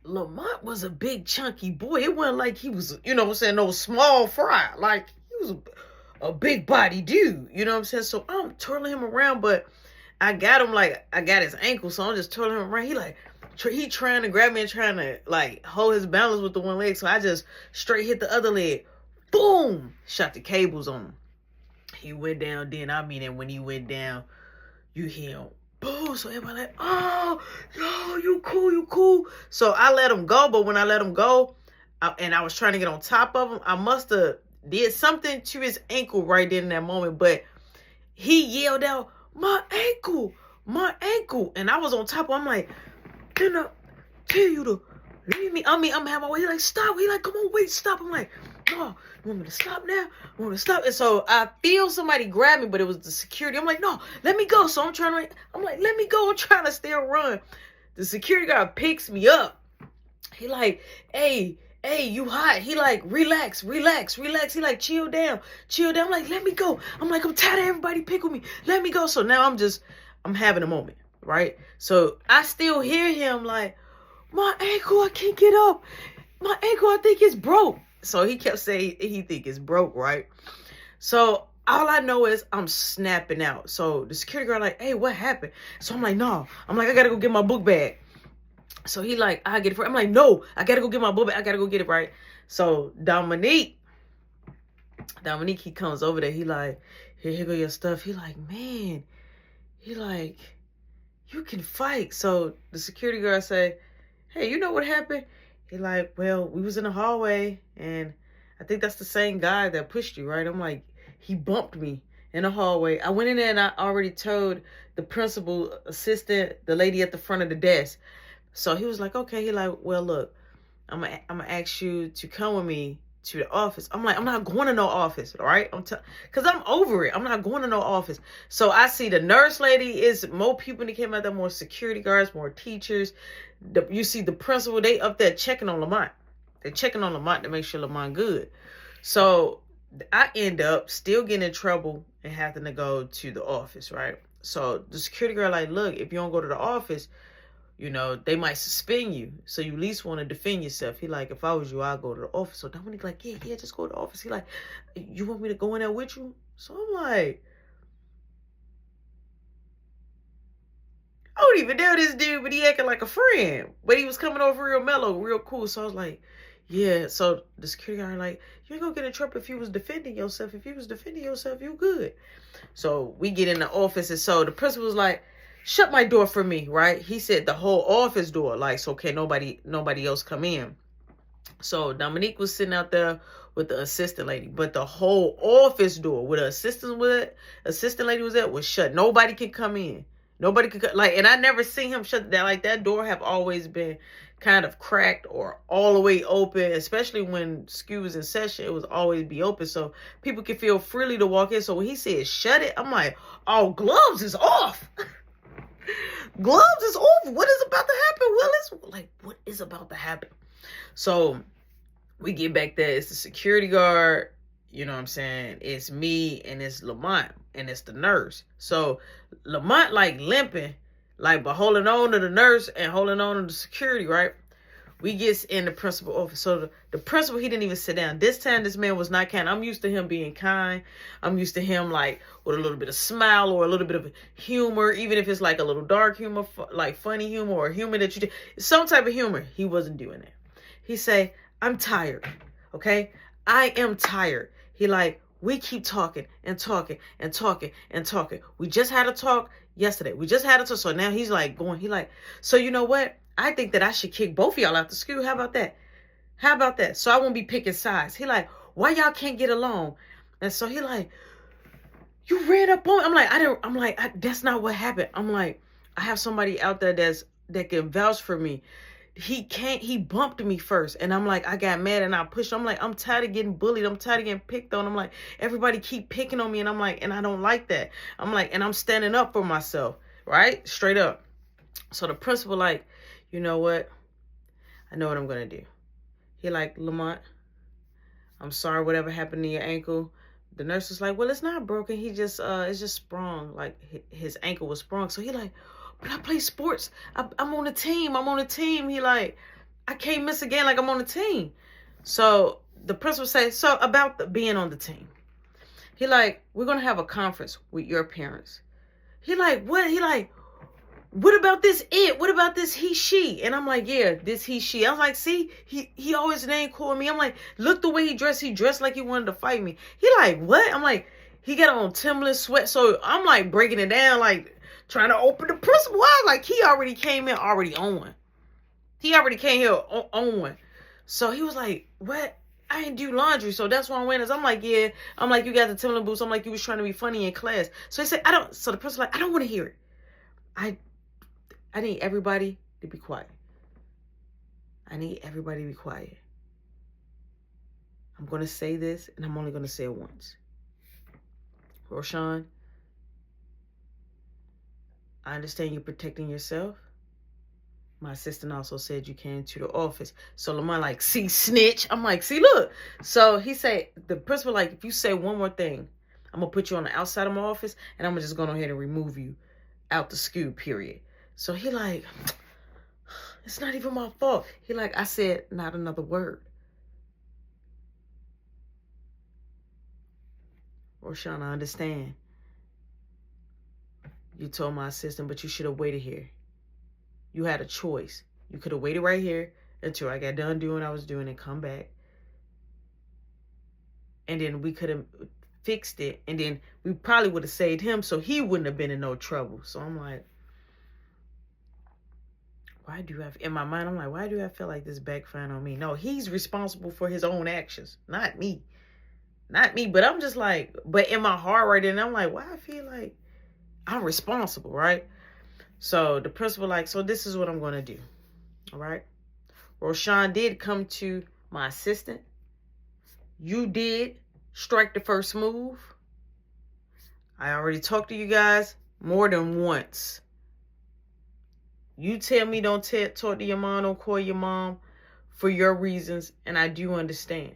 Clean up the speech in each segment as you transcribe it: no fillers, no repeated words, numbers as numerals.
Lamont was a big chunky boy. It wasn't like he was, you know what I'm saying, no small fry. Like he was a big body dude, you know what I'm saying? So I'm twirling him around, but I got him like I got his ankle, so I'm just twirling him around. He trying to grab me and trying to like hold his balance with the one leg, so I just straight hit the other leg. Boom! Shot the cables on him. He went down then. I mean, and when he went down, you hear him. Boom! So everybody like, oh, yo, you cool. So I let him go, but when I let him go, and I was trying to get on top of him, I must have did something to his ankle right then in that moment, but he yelled out, my ankle. And I was on top of him. I'm like, didn't I tell you to leave me? I mean, I'm having my way. He like, stop. He like, come on, wait, stop. I'm like, no, you want me to stop now? You want me to stop? And so I feel somebody grab me, but it was the security. I'm like, no, let me go. So I'm like, let me go. I'm trying to still run. The security guard picks me up. He like, hey, you hot. He like, relax. He like, chill down. I'm like, let me go. I'm like, I'm tired of everybody picking me. Let me go. So now I'm having a moment, right? So I still hear him like, my ankle, I can't get up. My ankle, I think it's broke. So he kept saying he think it's broke, right? So all I know is I'm snapping out. So the security guard like, hey, what happened? So I'm like, no. I'm like, I gotta go get my book bag. So he like, I get it for. I'm like, no, I gotta go get my book bag. I gotta go get it, right? So Dominique, he comes over there. He like, here go your stuff. He like, man, he like, you can fight. So the security guard say, hey, you know what happened? He like, well, we was in the hallway, and I think that's the same guy that pushed you, right? I'm like, he bumped me in the hallway. I went in there, and I already told the principal assistant, the lady at the front of the desk. So he was like, okay. He like, well, look, I'm gonna ask you to come with me to the office. I'm like, I'm not going to no office, all right? Because I'm over it. I'm not going to no office. So I see the nurse lady is more people that came out there, more security guards, more teachers. You see the principal, they up there checking on Lamont. They're checking on Lamont to make sure Lamont good. So I end up still getting in trouble and having to go to the office, right? So the security guard like, look, if you don't go to the office, you know, they might suspend you. So you at least want to defend yourself. He like, if I was you, I'd go to the office. So Dominique like, yeah, just go to the office. He like, you want me to go in there with you? So I'm like, I don't even know this dude, but he acting like a friend. But he was coming over real mellow, real cool. So I was like, yeah. So the security guard like, you ain't gonna get in trouble if you was defending yourself. If you was defending yourself, you good. So we get in the office, and so the principal was like, shut my door for me, right? He said the whole office door, like, so can nobody else come in. So Dominique was sitting out there with the assistant lady, but the whole office door where the assistant lady was at was shut. Nobody could come in. Nobody could like, and I never seen him shut that. Like that door have always been kind of cracked or all the way open, especially when school was in session. It was always be open, so people could feel freely to walk in. So when he said shut it, I'm like, oh, gloves is off. Gloves is off. What is about to happen, Willis? Like, what is about to happen? So we get back there. It's the security guard. You know what I'm saying? It's me and it's Lamont and it's the nurse. So Lamont like limping, like but holding on to the nurse and holding on to the security, right? We gets in the principal office. So the principal, he didn't even sit down. This time, this man was not kind. I'm used to him being kind. I'm used to him like with a little bit of smile or a little bit of humor, even if it's like a little dark humor, like funny humor or humor that you do. Some type of humor. He wasn't doing that. He say, I'm tired. Okay? I am tired. He like, we keep talking and talking and talking and talking. We just had a talk yesterday. We just had a talk. So now he's like going, he like, so you know what? I think that I should kick both of y'all out the school. How about that? How about that? So I won't be picking sides. He like, why y'all can't get along? And so he like, you ran up on. I'm like, that's not what happened. I'm like, I have somebody out there that can vouch for me. He bumped me first. And I'm like, I got mad and I pushed him. I'm like, I'm tired of getting bullied. I'm tired of getting picked on. I'm like, everybody keep picking on me. And I'm like, and I don't like that. I'm like, and I'm standing up for myself, right? Straight up. So the principal like, you know what? I know what I'm going to do. He like, Lamont, I'm sorry whatever happened to your ankle. The nurse was like, well, it's not broken. He just, it's just sprung. Like his ankle was sprung. So he like, but I play sports. I'm on a team. He like, I can't miss a game like I'm on the team. So the principal said, so about being on the team. He like, we're going to have a conference with your parents. He like, what? He like, what about this it? What about this he, she? And I'm like, yeah, this he, she. I was like, see, he always name calling me. I'm like, look the way he dressed. He dressed like he wanted to fight me. He like, what? I'm like, he got on Timberland sweat. So I'm like breaking it down, like trying to open the principal. I was like, he already came in already on one. He already came here on one. So he was like, what? I didn't do laundry, so that's why I'm wearing this. I'm like, yeah. I'm like, you got the Timberland boots. I'm like, you was trying to be funny in class. So he said, so the principal like, I don't want to hear it. I need everybody to be quiet. I need everybody to be quiet. I'm going to say this, and I'm only going to say it once. Roshan, I understand you're protecting yourself. My assistant also said you came to the office. So Lamar like, see, snitch. I'm like, see, look. So he said, the principal like, if you say one more thing, I'm going to put you on the outside of my office, and I'm just going to go ahead and remove you out the school, period. So he like, it's not even my fault. He like, I said not another word. Roshan, I understand. You told my assistant, but you should have waited here. You had a choice. You could have waited right here until I got done doing what I was doing and come back. And then we could have fixed it. And then we probably would have saved him so he wouldn't have been in no trouble. So I'm like, why do I, in my mind, I'm like, why do I feel like this backfiring on me? No, he's responsible for his own actions, not me. Not me, but I'm just like, but in my heart right then, I'm like, why I feel like I'm responsible, right? So the principal like, so this is what I'm going to do, all right? Roshan did come to my assistant. You did strike the first move. I already talked to you guys more than once. You tell me don't talk to your mom, don't call your mom for your reasons, and I do understand.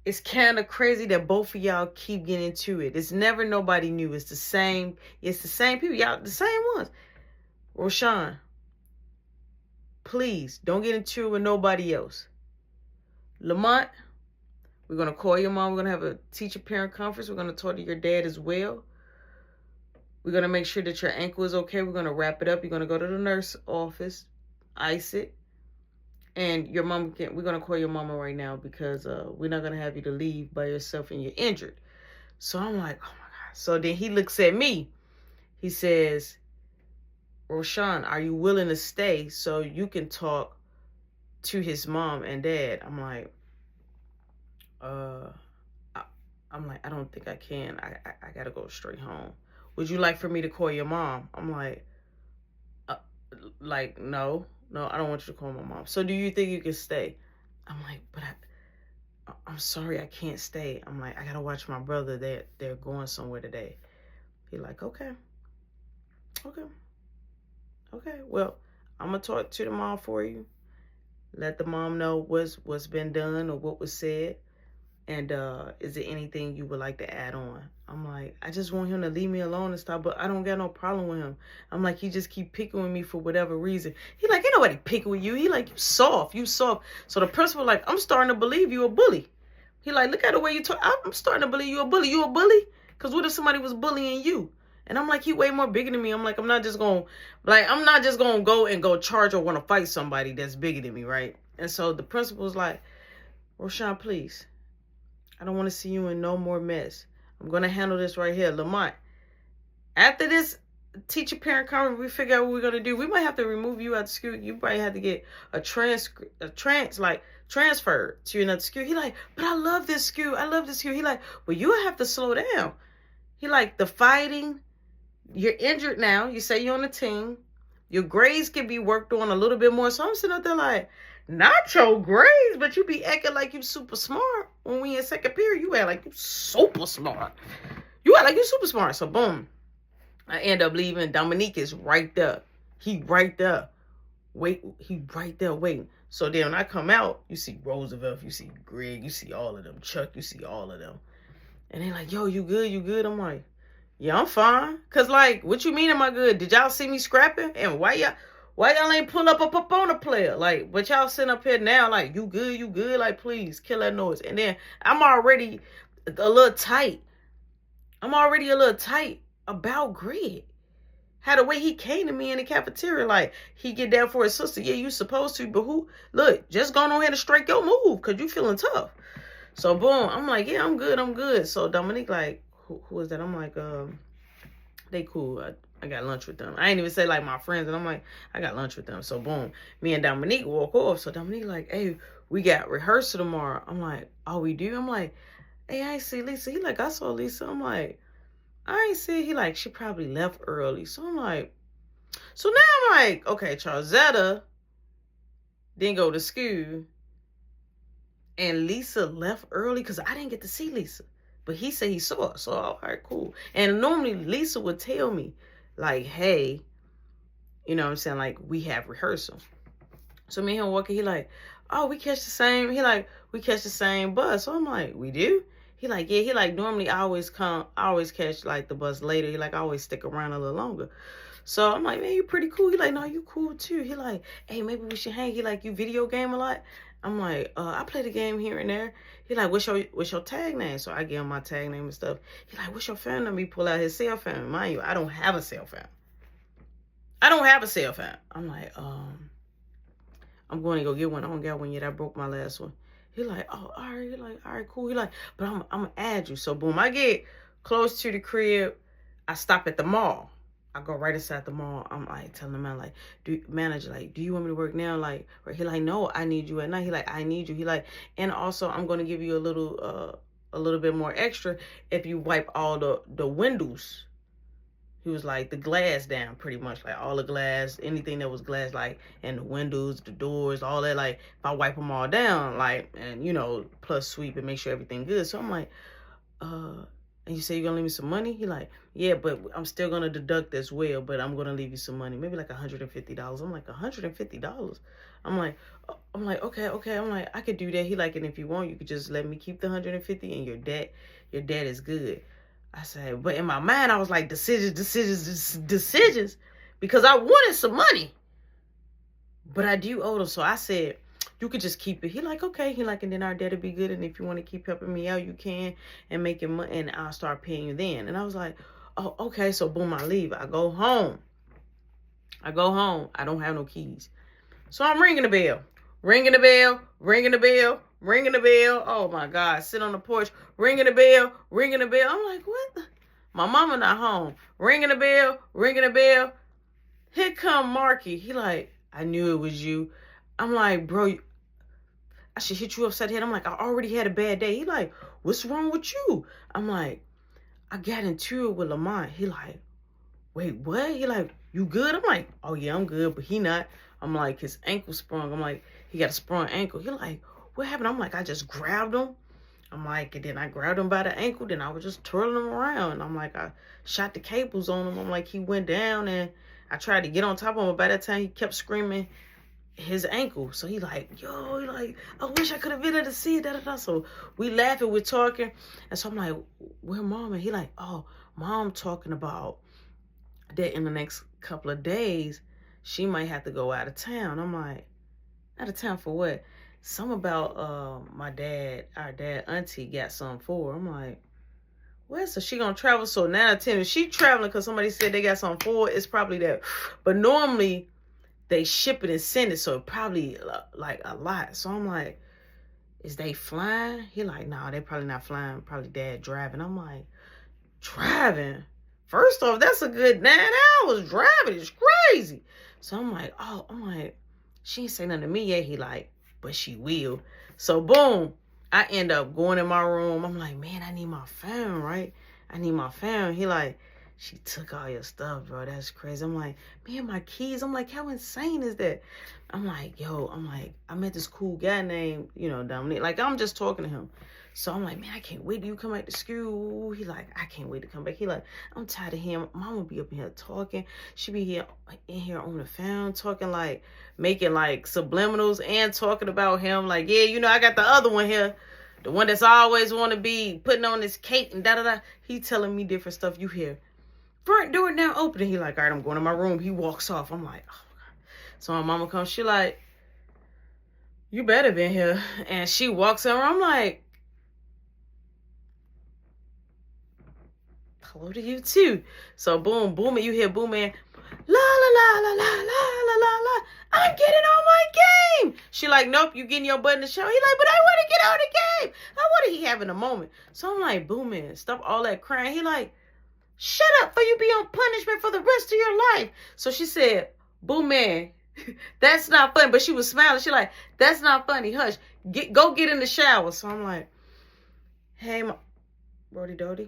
It's kind of crazy that both of y'all keep getting into it. It's never nobody new. It's the same people. Y'all, the same ones. Roshan, please don't get into it with nobody else. Lamont, we're going to call your mom. We're going to have a teacher-parent conference. We're going to talk to your dad as well. We're going to make sure that your ankle is okay. We're going to wrap it up. You're going to go to the nurse office, ice it. And your mom, we're going to call your mama right now because we're not going to have you to leave by yourself and you're injured. So I'm like, oh my God. So then he looks at me. He says, Roshan, are you willing to stay so you can talk to his mom and dad? I'm like, I don't think I can. I got to go straight home. Would you like for me to call your mom? I'm like, no, I don't want you to call my mom. So do you think you can stay? I'm like, but I'm sorry, I can't stay. I'm like, I got to watch my brother. They're going somewhere today. He like, okay. Well, I'm going to talk to the mom for you. Let the mom know what's been done or what was said. And is there anything you would like to add on? I'm like, I just want him to leave me alone and stop, but I don't got no problem with him. I'm like, he just keep picking with me for whatever reason. He like, ain't nobody picking with you. He like, you soft. So the principal like, I'm starting to believe you a bully. He like, look at the way you talk. I'm starting to believe you a bully. You a bully? Because what if somebody was bullying you? And I'm like, he way more bigger than me. I'm like, I'm not just going to go charge or want to fight somebody that's bigger than me, right? And so the principal's like, Roshan, please. I don't want to see you in no more mess. I'm going to handle this right here. Lamont, after this teacher-parent conference, we figure out what we're going to do. We might have to remove you out of school. You might have to get transferred to another school. He like, but I love this school. He like, well, you'll have to slow down. He like, the fighting, you're injured now. You say you're on the team. Your grades can be worked on a little bit more. So I'm sitting up there like, not your grades, but you be acting like you super smart. When we in second period, you act like you super smart. So boom. I end up leaving. Dominique is right there. He right there waiting. So then when I come out, you see Roosevelt, you see Greg, you see all of them. Chuck, you see all of them. And they like, yo, you good? I'm like, yeah, I'm fine. Cause like, what you mean am I good? Did y'all see me scrapping? And why Why y'all ain't pull up on a player? Like, but y'all sitting up here now, like, you good? Like, please, kill that noise. And then I'm already a little tight. About Greg. How the way he came to me in the cafeteria, like, he get down for his sister. Yeah, you supposed to, but look, just going on here to strike your move, because you feeling tough. So, boom, I'm like, yeah, I'm good. So, Dominique, like, who is that? I'm like, they cool. I got lunch with them. I ain't even say, like, my friends, and I'm like, I got lunch with them. So, boom, me and Dominique walk off. So, Dominique like, hey, we got rehearsal tomorrow. I'm like, oh, we do? I'm like, hey, I ain't see Lisa. He like, I saw Lisa. I'm like, I ain't see. He like, she probably left early. So, I'm like, so now I'm like, okay, Charzetta didn't go to school. And Lisa left early because I didn't get to see Lisa. But he said he saw her. So, all right, cool. And normally Lisa would tell me, like, hey, you know what I'm saying? Like, we have rehearsal. So me and him walking, he like, oh, we catch the same bus. So I'm like, we do? He like, yeah. He like, normally I always catch like the bus later. He like, I always stick around a little longer. So I'm like, man, you pretty cool. He like, no, you cool too. He like, hey, maybe we should hang. He like, you video game a lot? I'm like, I play the game here and there. He like, what's your tag name? So I give him my tag name and stuff. He like, what's your phone number? He pull out his cell phone. Mind you, I don't have a cell phone. I'm like, I'm going to go get one. I don't got one yet. I broke my last one. He like, oh, all right. He like, all right, cool. He like, but I'm going to add you. So boom, I get close to the crib. I stop at the mall. I go right inside the mall. I'm like telling the man, like, manager, like, do you want me to work now? Like, or he like, no, I need you at night. He like, I need you. He like, and also I'm going to give you a little bit more extra if you wipe all the windows. He was like, the glass down, pretty much, like all the glass, anything that was glass, like, and the windows, the doors, all that, like, if I wipe them all down, like, and, you know, plus sweep and make sure everything good. So I'm like, and you say you're gonna leave me some money? He like, yeah, but I'm still gonna deduct as well, but I'm gonna leave you some money, maybe like $150. I'm like, $150? I'm like, okay. I'm like, I could do that. He like, and if you want, you could just let me keep the 150, and your debt is good. I said, but in my mind, I was like, decisions, because I wanted some money, but I do owe them. So I said, you could just keep it. He like, okay. He like, and then our debt will be good, and if you want to keep helping me out, you can, and making money, and I'll start paying you then. And I was like, oh, okay. So boom, I leave. I go home. I don't have no keys. So I'm ringing the bell. Oh my God. Sit on the porch. Ringing the bell. I'm like, what? My mama not home. Ringing the bell. Here come Marky. He like, I knew it was you. I'm like, bro, I should hit you upside the head. I'm like, I already had a bad day. He like, what's wrong with you? I'm like, I got into it with Lamont. He like, wait, what? He like, you good? I'm like, oh yeah, I'm good, but he not. I'm like, his ankle sprung. I'm like, he got a sprung ankle. He like, what happened? I'm like, I just grabbed him. I'm like, and then I grabbed him by the ankle. Then I was just twirling him around. I'm like, I shot the cables on him. I'm like, he went down, and I tried to get on top of him. By that time, he kept screaming his ankle. So he like, yo, he like, I wish I could have been there to see it. So we laughing, we're talking. And so I'm like, where mom? And he like, oh, mom talking about that in the next couple of days, she might have to go out of town. I'm like, out of town for what? Some about our dad, auntie got something for her. I'm like, well, so she gonna travel. So now if she traveling because somebody said they got something for her, it's probably that. But normally they ship it and send it, so it probably like a lot. So I'm like, is they flying? He like, nah, they probably not flying. Probably dad driving. I'm like, driving? First off, that's a good 9 hours driving. It's crazy. So I'm like, she ain't say nothing to me yet. He like, but she will. So boom, I end up going in my room. I'm like, man, I need my phone, right? He like, she took all your stuff, bro. That's crazy. I'm like, man, my keys. I'm like, how insane is that? I'm like, I met this cool guy named, Dominique. Like, I'm just talking to him. So I'm like, man, I can't wait till you come back to school. He like, I can't wait to come back. He like, I'm tired of him. Mama be up in here talking. She be in here on the phone talking, like, making like subliminals and talking about him. Like, yeah, I got the other one here. The one that's always want to be putting on this cape and da-da-da. He telling me different stuff. You hear, front door now open. He like, all right, I'm going to my room. He walks off. I'm like, oh my God. So my mama comes, she like, you better been here. And she walks over. I'm like, hello to you too. So boom, boom, and you hear boom man, la la la la la la la la la. I'm getting on my game. She like, nope, you getting your butt in the shower. He like, but I want to get on the game. I want to. He having a moment. So I'm like, boom man, stop all that crying. He like, shut up, for you be on punishment for the rest of your life. So she said, boom man, that's not funny. But she was smiling. She like, that's not funny. Hush. Go get in the shower. So I'm like, hey, Brody Doty.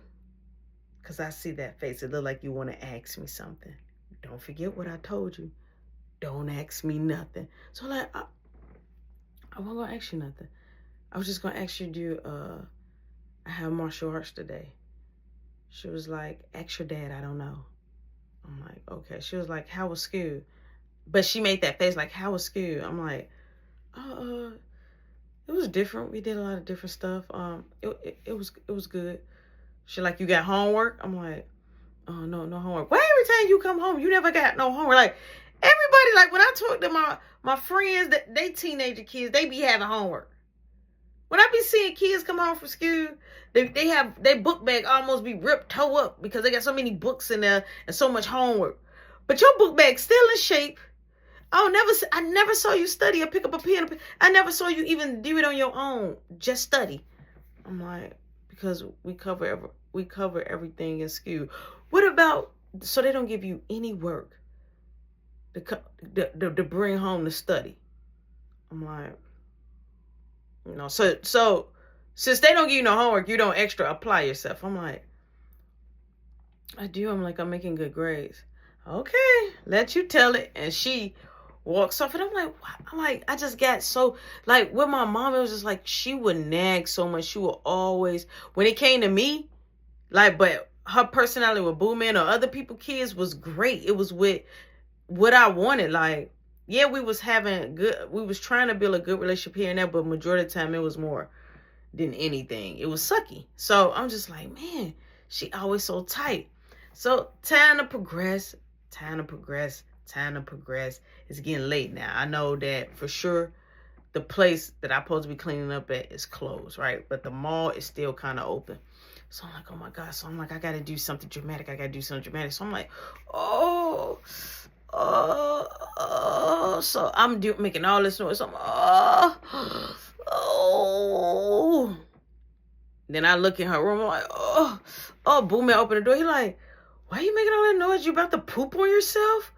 Because I see that face. It look like you want to ask me something. Don't forget what I told you. Don't ask me nothing. So like, I wasn't going to ask you nothing. I was just going to ask you, I have martial arts today. She was like, ask your dad, I don't know. I'm like, okay. She was like, how was school? But she made that face like, how was school? I'm like, it was different. We did a lot of different stuff. It was good. She like, you got homework? I'm like, oh, no homework. Why every time you come home, you never got no homework? Like, everybody, like, when I talk to my friends, that they teenager kids, they be having homework. When I be seeing kids come home from school, they have their book bag almost be ripped toe up because they got so many books in there and so much homework. But your book bag's still in shape. I never saw you study or pick up a pen. I never saw you even do it on your own. Just study. I'm like, because we cover everything in school. What about, so they don't give you any work to bring home to study? I'm like, so since they don't give you no homework, you don't extra apply yourself. I'm like, I do. I'm like, I'm making good grades. Okay, let you tell it. And she walks off, and I'm like, what? I'm like, I just got so, like, with my mom, it was just like, she would nag so much. She would always, when it came to me, like, but her personality with Boo Man or other people kids was great. It was with what I wanted. Like, yeah, we was trying to build a good relationship here and there, but majority of the time it was more than anything. It was sucky. So I'm just like, man, she always so tight. So time to progress. It's getting late now. I know that for sure the place that I'm supposed to be cleaning up at is closed, right? But the mall is still kind of open. So I'm like, oh my God. So I'm like, I got to do something dramatic. So I'm like, so I'm making all this noise. I'm, Then I look in her room. I'm like, Boo Man open the door. He like, why are you making all that noise? You about to poop on yourself?